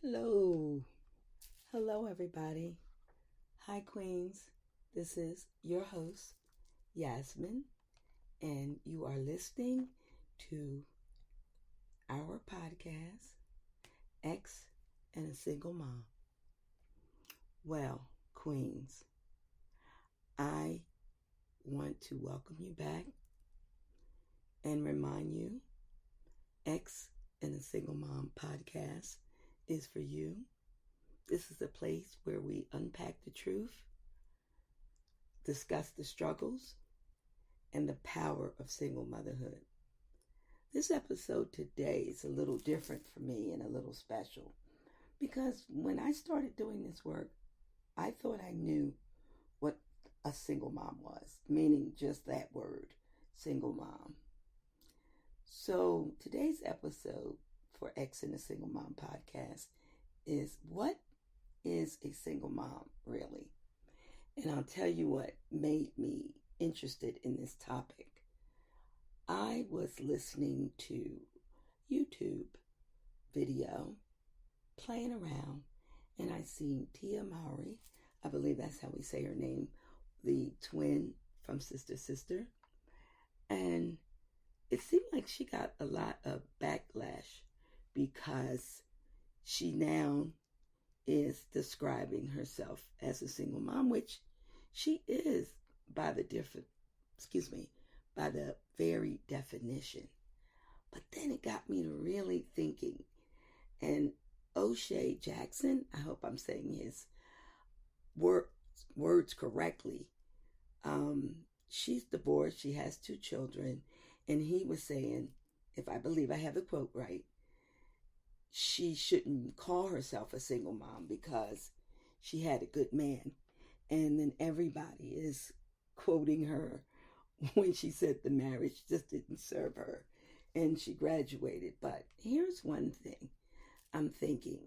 Hello. Hello, everybody. Hi, Queens. This is your host, Yasmin, and you are listening to our podcast, X and a Single Mom. Well, Queens, I want to welcome you back and remind you X and a Single Mom podcast is for you. This is a place where we unpack the truth, discuss the struggles, and the power of single motherhood. This episode today is a little different for me and a little special because when I started doing this work, I thought I knew what a single mom was, meaning just that word, single mom. So today's episode for X and a Single Mom podcast is what is a single mom really? And I'll tell you what made me interested in this topic. I was listening to YouTube video, playing around, and I seen Tia Mowry, I believe that's how we say her name, the twin from Sister Sister. And it seemed like she got a lot of backlash because she now is describing herself as a single mom, which she is by the very definition. But then it got me to really thinking. And O'Shea Jackson, I hope I'm saying his words correctly. She's divorced. She has 2 children. And he was saying, if I believe I have the quote right, she shouldn't call herself a single mom because she had a good man. And then everybody is quoting her when she said the marriage just didn't serve her and she graduated. But here's one thing I'm thinking.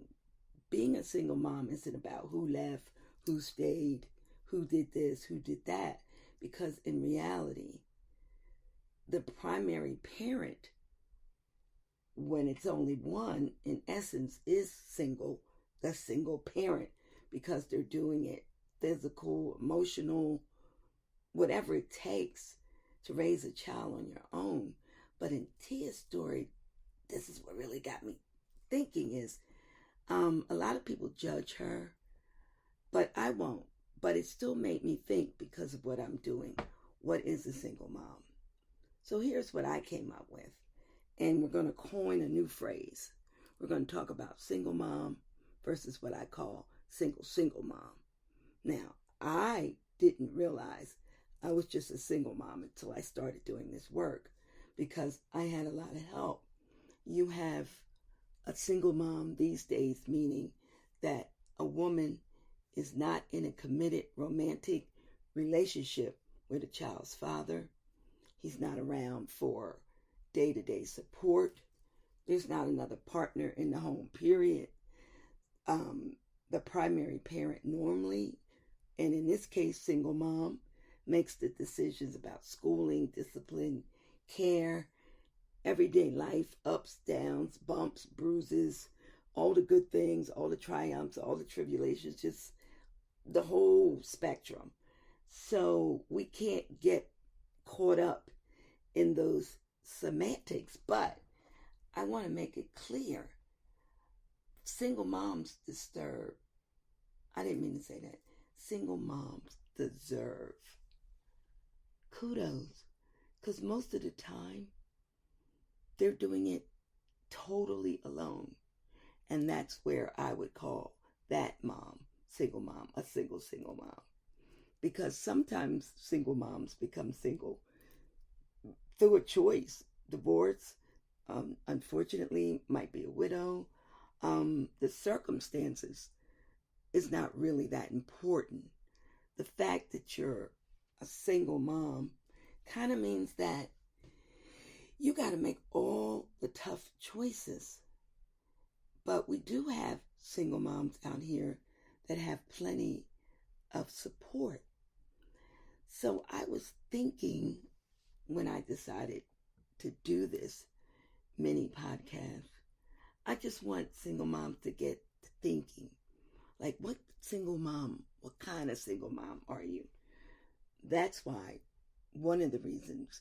Being a single mom isn't about who left, who stayed, who did this, who did that. Because in reality, the primary parent, when it's only one, in essence, is single, the single parent, because they're doing it physical, emotional, whatever it takes to raise a child on your own. But in Tia's story, this is what really got me thinking is, a lot of people judge her, but I won't. But it still made me think because of what I'm doing. What is a single mom? So here's what I came up with. And we're going to coin a new phrase. We're going to talk about single mom versus what I call single mom. Now, I didn't realize I was just a single mom until I started doing this work because I had a lot of help. You have a single mom these days, meaning that a woman is not in a committed romantic relationship with a child's father. He's not around for day-to-day support. There's not another partner in the home, period. The primary parent normally, and in this case, single mom, makes the decisions about schooling, discipline, care, everyday life, ups, downs, bumps, bruises, all the good things, all the triumphs, all the tribulations, just the whole spectrum. So we can't get caught up in those semantics, but I want to make it clear. Single moms deserve, I didn't mean to say that, single moms deserve kudos because most of the time they're doing it totally alone. And that's where I would call that mom, single mom, a single mom. Because sometimes single moms become single through a choice. Divorce, unfortunately, might be a widow. The circumstances is not really that important. The fact that you're a single mom kind of means that you got to make all the tough choices. But we do have single moms out here that have plenty of support. So I was thinking when I decided to do this mini podcast, I just want single moms to get thinking, like, what kind of single mom are you? That's why one of the reasons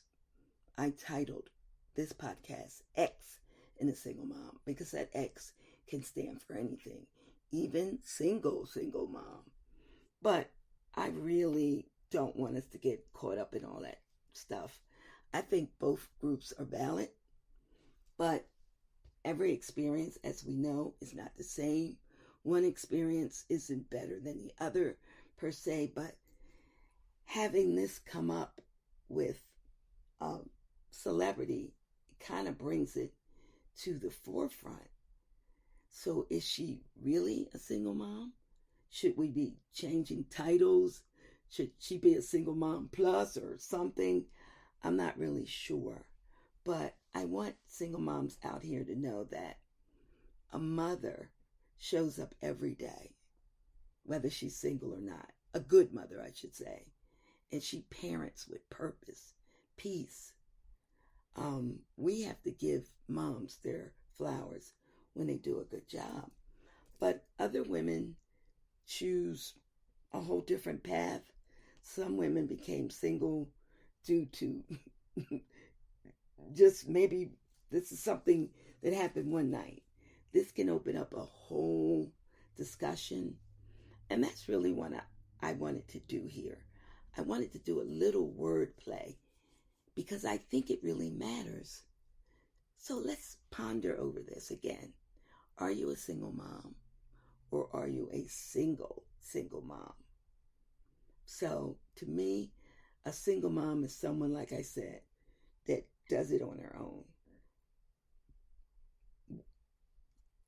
I titled this podcast X in a Single Mom, because that X can stand for anything, even single mom. But I really don't want us to get caught up in all that stuff. I think both groups are valid, but every experience, as we know, is not the same. One experience isn't better than the other per se, but having this come up with celebrity kind of brings it to the forefront. So is she really a single mom? Should we be changing titles? Should she be a single mom plus or something? I'm not really sure. But I want single moms out here to know that a mother shows up every day, whether she's single or not. A good mother, I should say. And she parents with purpose, peace. We have to give moms their flowers when they do a good job. But other women choose a whole different path. Some women became single due to just maybe this is something that happened one night. This can open up a whole discussion. And that's really what I wanted to do here. I wanted to do a little wordplay because I think it really matters. So let's ponder over this again. Are you a single mom or are you a single mom? So to me, a single mom is someone, like I said, that does it on their own.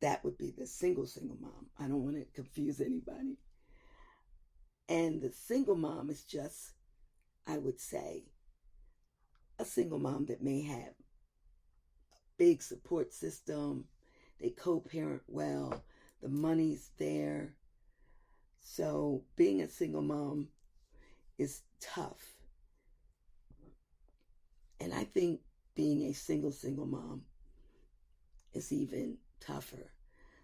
That would be the single mom. I don't want to confuse anybody. And the single mom is just, I would say, a single mom that may have a big support system. They co-parent well. The money's there. So being a single mom is tough. And I think being a single mom is even tougher.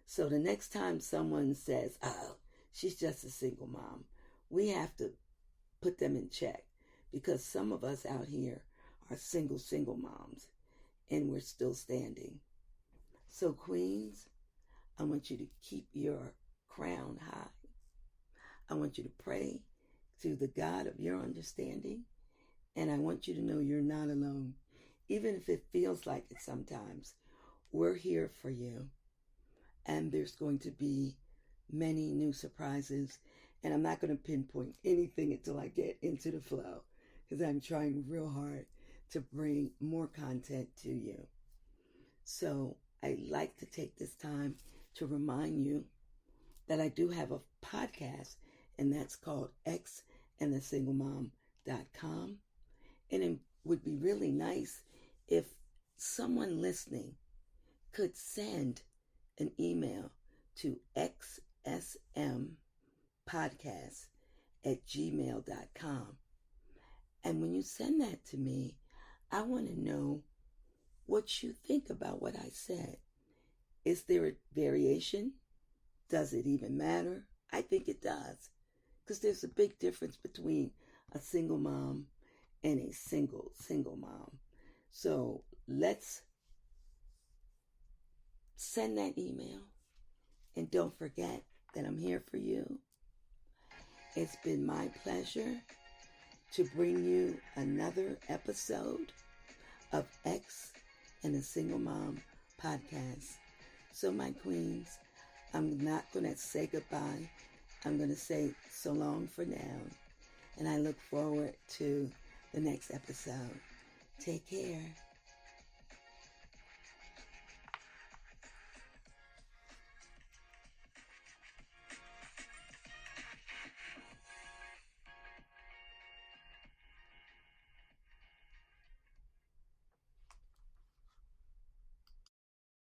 So the next time someone says, oh, she's just a single mom, we have to put them in check because some of us out here are single moms and we're still standing. So queens, I want you to keep your crown high. I want you to pray to the God of your understanding. And I want you to know you're not alone. Even if it feels like it sometimes, we're here for you. And there's going to be many new surprises. And I'm not going to pinpoint anything until I get into the flow because I'm trying real hard to bring more content to you. So I'd like to take this time to remind you that I do have a podcast, and that's called xandthesinglemom.com. And it would be really nice if someone listening could send an email to xsmpodcast@gmail.com. And when you send that to me, I want to know what you think about what I said. Is there a variation? Does it even matter? I think it does. Because there's a big difference between a single mom and a single mom. So let's send that email. And don't forget that I'm here for you. It's been my pleasure to bring you another episode of X and the Single Mom podcast. So my queens, I'm not going to say goodbye. I'm going to say so long for now. And I look forward to the next episode. Take care.